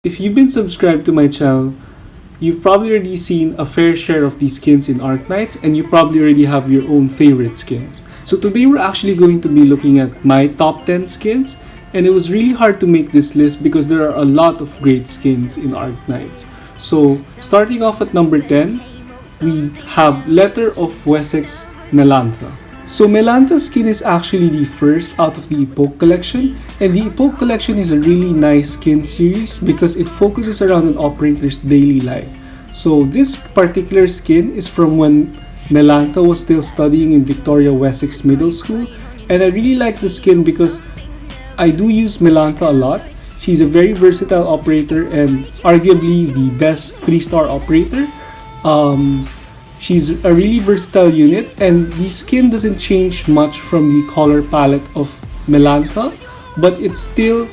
If you've been subscribed to my channel, you've probably already seen a fair share of these skins in Arknights, and you probably already have your own favorite skins. So today we're actually going to be looking at my top 10 skins, and it was really hard to make this list because there are a lot of great skins in Arknights. So starting off at number 10, we have Letter of Wessex Melantha. So Melantha's skin is actually the first out of the Epoch collection, and the Epoch collection is a really nice skin series because it focuses around an operator's daily life. So this particular skin is from when Melantha was still studying in Victoria Wessex Middle School, and I really like the skin because I do use Melantha a lot. She's a very versatile operator and arguably the best 3-star operator. She's a really versatile unit, and the skin doesn't change much from the color palette of Melantha, but it still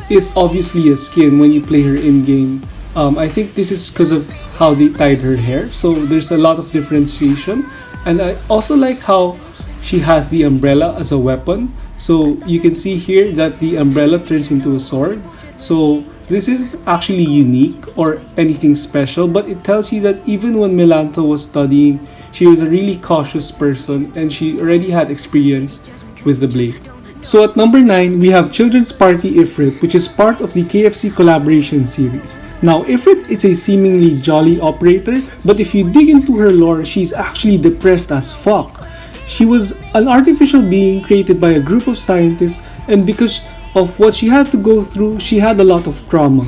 is obviously a skin when you play her in-game. I think this is because of how they tied her hair, so there's a lot of differentiation. And I also like how she has the umbrella as a weapon. So you can see here that the umbrella turns into a sword. So this is actually unique or anything special, but it tells you that even when Melantha was studying, she was a really cautious person and she already had experience with the blade. So at number 9, we have Children's Party Ifrit, which is part of the KFC collaboration series. Now, Ifrit is a seemingly jolly operator, but if you dig into her lore, she's actually depressed as fuck. She was an artificial being created by a group of scientists, and because of what she had to go through, she had a lot of trauma.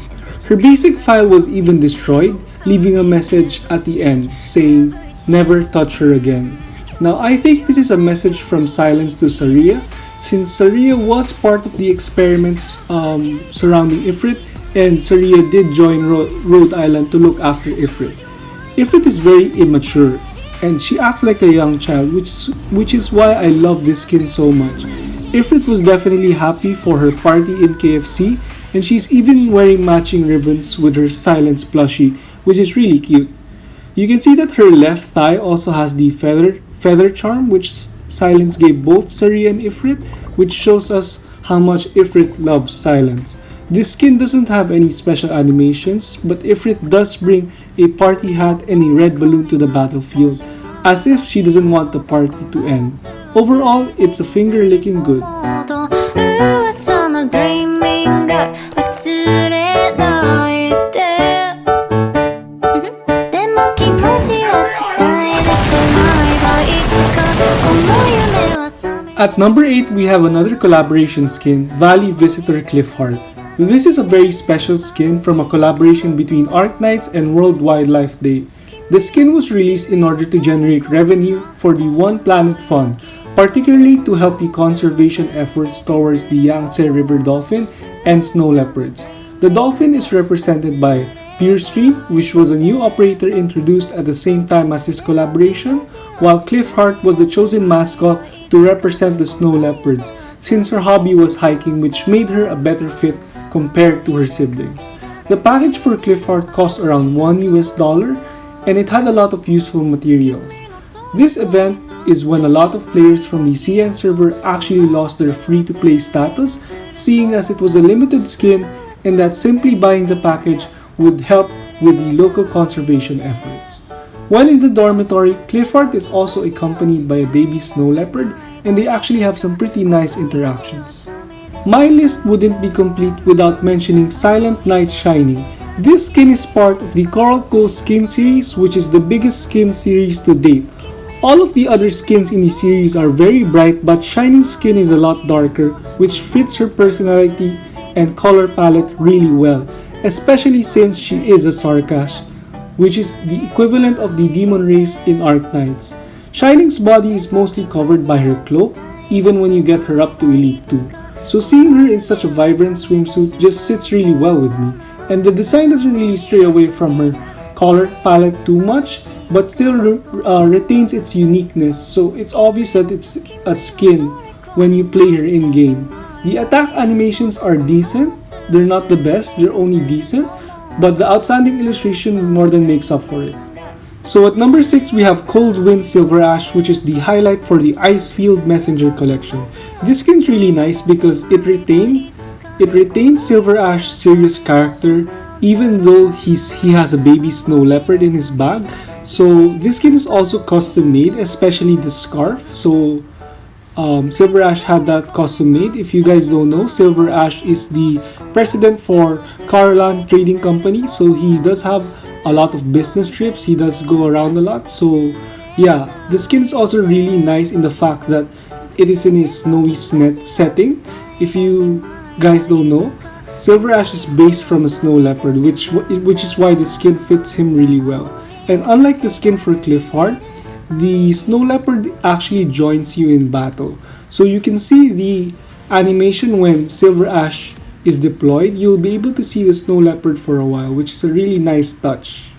Her basic file was even destroyed, leaving a message at the end saying, "Never touch her again." Now I think this is a message from Silence to Saria, since Saria was part of the experiments surrounding Ifrit, and Saria did join Rhode Island to look after Ifrit. Ifrit is very immature, and she acts like a young child, which is why I love this skin so much. Ifrit was definitely happy for her party in KFC, and she's even wearing matching ribbons with her Silence plushie, which is really cute. You can see that her left thigh also has the feather charm, which Silence gave both Sari and Ifrit, which shows us how much Ifrit loves Silence. This skin doesn't have any special animations, but Ifrit does bring a party hat and a red balloon to the battlefield, as if she doesn't want the party to end. Overall, it's a finger-licking good. At number 8, we have another collaboration skin, Valley Visitor Clifford. This is a very special skin from a collaboration between Arknights and World Wildlife Day. The skin was released in order to generate revenue for the One Planet Fund, particularly to help the conservation efforts towards the Yangtze River dolphin and snow leopards. The dolphin is represented by Purestream, which was a new operator introduced at the same time as this collaboration, while Clifford was the chosen mascot to represent the snow leopards, since her hobby was hiking, which made her a better fit compared to her siblings. The package for Clifford cost around $1, and it had a lot of useful materials. This event is when a lot of players from the CN server actually lost their free-to-play status, seeing as it was a limited skin and that simply buying the package would help with the local conservation efforts. When in the dormitory, Clifford is also accompanied by a baby snow leopard, and they actually have some pretty nice interactions. My list wouldn't be complete without mentioning Silent Night Shining. This skin is part of the Coral Coast skin series, which is the biggest skin series to date. All of the other skins in the series are very bright, but Shining's skin is a lot darker, which fits her personality and color palette really well, especially since she is a Sarkash, which is the equivalent of the demon race in Arknights. Shining's body is mostly covered by her cloak, even when you get her up to Elite 2. So seeing her in such a vibrant swimsuit just sits really well with me, and the design doesn't really stray away from her color palette too much, but still retains its uniqueness, so it's obvious that it's a skin when you play her in-game. The attack animations are decent, they're not the best, they're only decent, but the outstanding illustration more than makes up for it. So at number 6, we have Cold Wind Silver Ash, which is the highlight for the Icefield Messenger collection. This skin's really nice because it retains Silver Ash's serious character even though he has a baby snow leopard in his bag. So this skin is also custom made, especially the scarf. So Silver Ash had that custom made. If you guys don't know, Silver Ash is the president for Carland Trading Company. So he does have a lot of business trips. He does go around a lot. So yeah, the skin is also really nice in the fact that it is in a snowy setting. If you guys don't know, Silver Ash is based from a snow leopard, which is why the skin fits him really well. And unlike the skin for Clifford, the snow leopard actually joins you in battle. So you can see the animation when Silver Ash is deployed. You'll be able to see the snow leopard for a while, which is a really nice touch.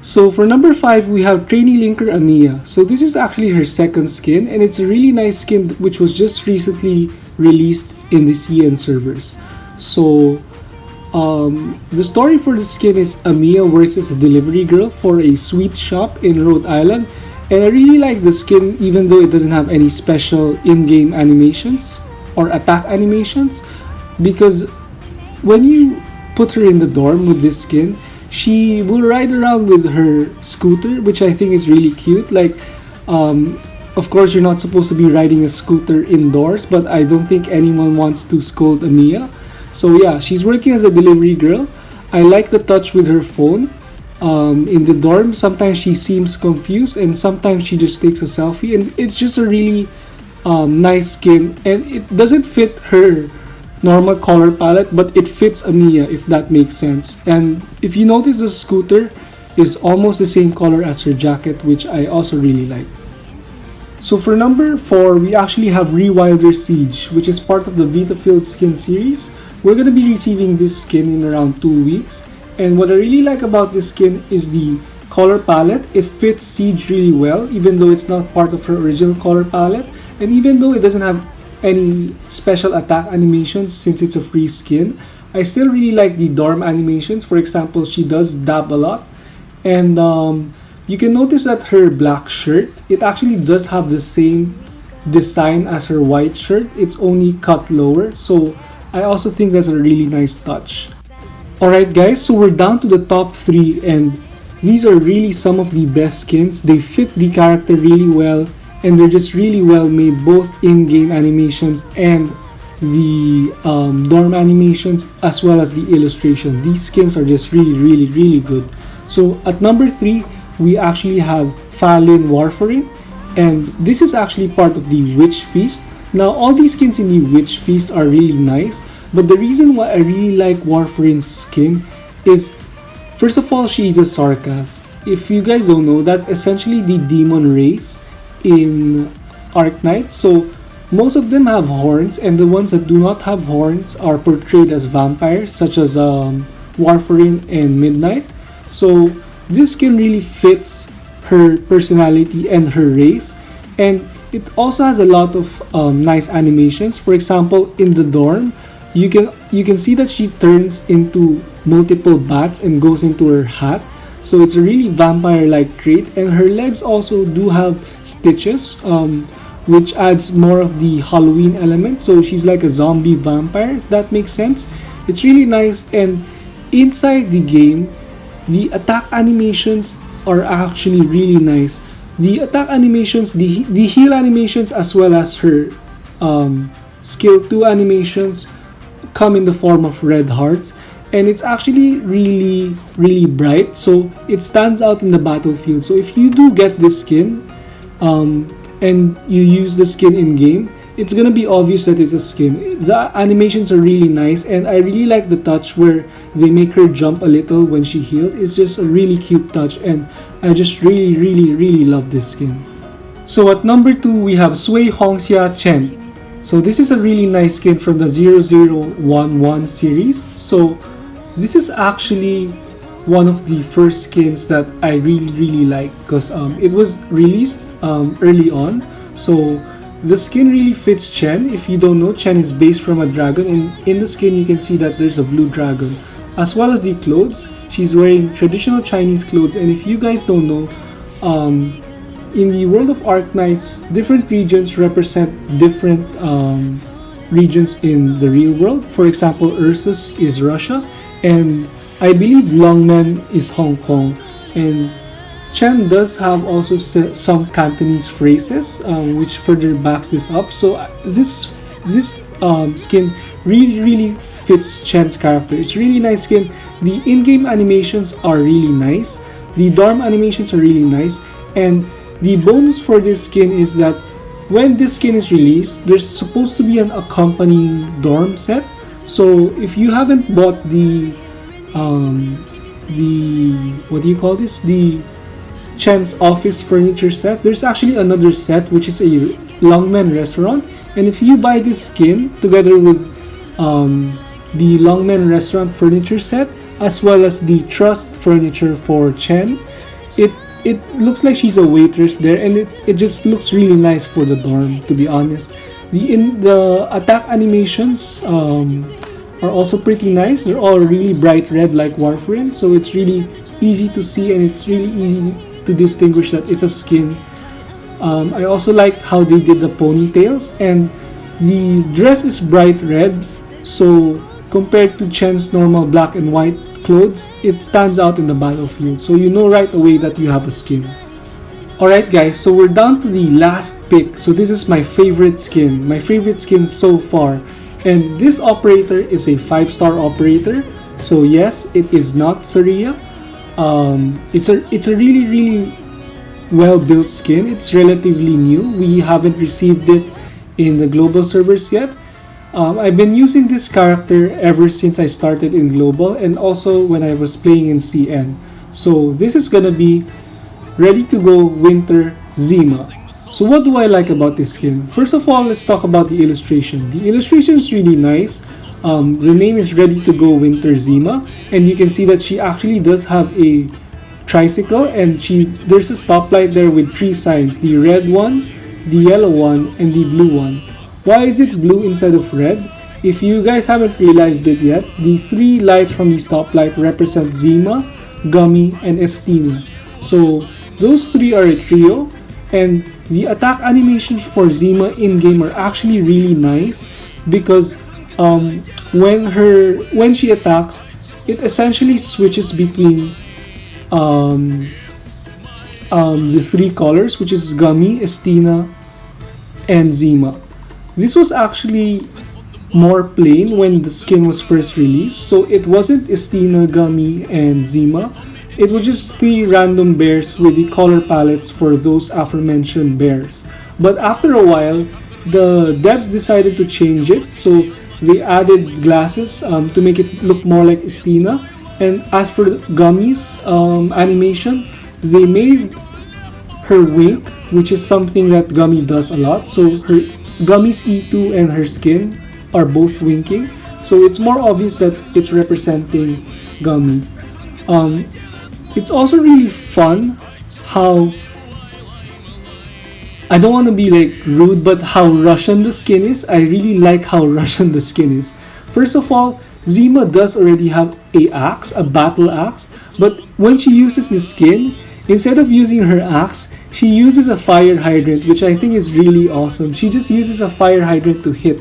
So for number 5, we have Trainee Linker Amiya. So this is actually her second skin, and it's a really nice skin which was just recently released in the CN servers. So the story for the skin is Amiya works as a delivery girl for a sweet shop in Rhode Island, and I really like the skin even though it doesn't have any special in-game animations or attack animations, because when you put her in the dorm with this skin, she will ride around with her scooter, which I think is really cute. Like, of course you're not supposed to be riding a scooter indoors, but I don't think anyone wants to scold Amiya. So yeah, she's working as a delivery girl. I like the touch with her phone. In the dorm, sometimes she seems confused and sometimes she just takes a selfie, and it's just a really nice skin, and it doesn't fit her normal color palette, but it fits Amiya, if that makes sense. And if you notice, the scooter is almost the same color as her jacket, which I also really like. So for number 4, we actually have Rewilder Siege, which is part of the Vitafield skin series. We're going to be receiving this skin in around 2 weeks, and what I really like about this skin is the color palette. It fits Siege really well, even though it's not part of her original color palette, and even though it doesn't have any special attack animations since it's a free skin, I still really like the dorm animations. For example, she does dab a lot, and you can notice that her black shirt, it actually does have the same design as her white shirt. It's only cut lower, so I also think that's a really nice touch. Alright guys, so we're down to the top 3, and these are really some of the best skins. They fit the character really well, and they're just really well made, both in-game animations and the dorm animations, as well as the illustration. These skins are just really good. So at number 3, we actually have Falin Warfarin, and this is actually part of the Witch Feast. Now all these skins in the Witch Feast are really nice, but the reason why I really like Warfarin's skin is, first of all, she's a Sarkaz. If you guys don't know, that's essentially the demon race in Arknights. So most of them have horns, and the ones that do not have horns are portrayed as vampires, such as Warfarin and Midnight. So this skin really fits her personality and her race, and it also has a lot of nice animations. For example, in the dorm, you can see that she turns into multiple bats and goes into her hat. So it's a really vampire-like trait, and her legs also do have stitches, which adds more of the Halloween element. So she's like a zombie vampire, if that makes sense. It's really nice, and inside the game, the attack animations are actually really nice. The attack animations, the heal animations, as well as her skill 2 animations come in the form of red hearts, and it's actually really bright, so it stands out in the battlefield. So if you do get this skin and you use the skin in game, it's gonna be obvious that it's a skin. The animations are really nice, and I really like the touch where they make her jump a little when she heals. It's just a really cute touch, and I just really love this skin. So at number 2, we have Sui Hongxia Chen. So this is a really nice skin from the 0011 series. So this is actually one of the first skins that I really like, because it was released early on. So the skin really fits Chen. If you don't know, Chen is based from a dragon, and in the skin you can see that there's a blue dragon. As well as the clothes, she's wearing traditional Chinese clothes. And if you guys don't know, in the world of Arknights, different regions represent different regions in the real world. For example, Ursus is Russia, and I believe Longmen is Hong Kong, and Chen does have also some Cantonese phrases, which further backs this up. So this skin really fits Chen's character. It's really nice skin. The in-game animations are really nice. The dorm animations are really nice, and the bonus for this skin is that when this skin is released, there's supposed to be an accompanying dorm set. So if you haven't bought the what do you call this? The Chen's office furniture set, there's actually another set which is a Longmen restaurant, and if you buy this skin together with the Longmen restaurant furniture set as well as the trust furniture for Chen, it looks like she's a waitress there, and it just looks really nice for the dorm, to be honest. The attack animations are also pretty nice. They're all really bright red like Warfarin, so it's really easy to see, and it's really easy to distinguish that it's a skin. I also like how they did the ponytails, and the dress is bright red, so compared to Chen's normal black and white clothes, it stands out in the battlefield, so you know right away that you have a skin. Alright guys, so we're down to the last pick. So this is my favorite skin so far, and this operator is a 5-star operator. So yes, it is not Saria. It's a really well built skin. It's relatively new. We haven't received it in the global servers yet. I've been using this character ever since I started in global, and also when I was playing in CN. So this is gonna be ready to go winter Zima. So what do I like about this skin? First of all, let's talk about the illustration. The illustration is really nice. The name is ready to go winter Zima, and you can see that she actually does have a tricycle, and there's a stoplight there with 3 signs: the red one, the yellow one, and the blue one. Why is it blue instead of red? If you guys haven't realized it yet, the 3 lights from the stoplight represent Zima, Gummy, and Estina. So those 3 are a trio, and the attack animations for Zima in-game are actually really nice, because when she attacks, it essentially switches between the 3 colors, which is Gummy, Estina, and Zima. This was actually more plain when the skin was first released, so it wasn't Estina, Gummy, and Zima. It was just 3 random bears with the color palettes for those aforementioned bears. But after a while, the devs decided to change it, so they added glasses to make it look more like Estina. And as for Gummy's animation, they made her wink, which is something that Gummy does a lot. So Gummy's E2 and her skin are both winking, so it's more obvious that it's representing Gummy. It's also really fun how, I don't want to be like rude, but how Russian the skin is. I really like how Russian the skin is. First of all, Zima does already have a battle axe, but when she uses the skin, instead of using her axe, she uses a fire hydrant, which I think is really awesome. She just uses a fire hydrant to hit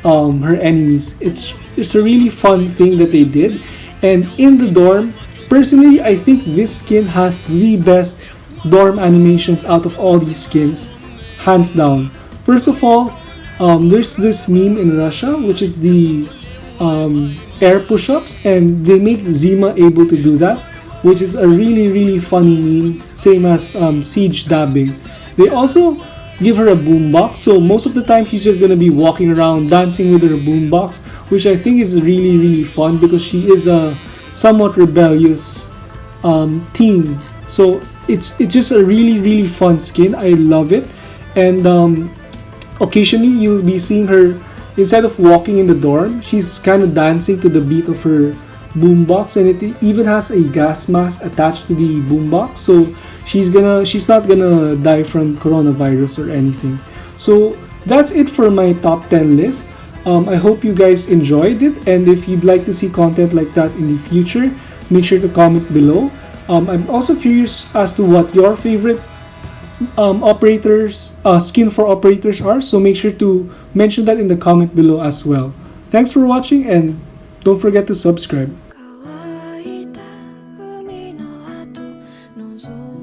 her enemies. It's a really fun thing that they did. And in the dorm, personally, I think this skin has the best dorm animations out of all these skins, hands down. First of all, there's this meme in Russia, which is the air push-ups, and they make Zima able to do that, which is a really funny meme, same as Siege dabbing. They also give her a boombox, so most of the time she's just gonna be walking around dancing with her boombox, which I think is really fun because she is a somewhat rebellious teen. So it's just a really fun skin. I love it, and occasionally you'll be seeing her, instead of walking in the dorm, she's kind of dancing to the beat of her boombox, and it even has a gas mask attached to the boombox, so she's not gonna die from coronavirus or anything. So that's it for my top 10 list. I hope you guys enjoyed it, and if you'd like to see content like that in the future, make sure to comment below. I'm also curious as to what your favorite skin for operators are, so make sure to mention that in the comment below as well. Thanks for watching, and don't forget to subscribe. Kawaii 무서워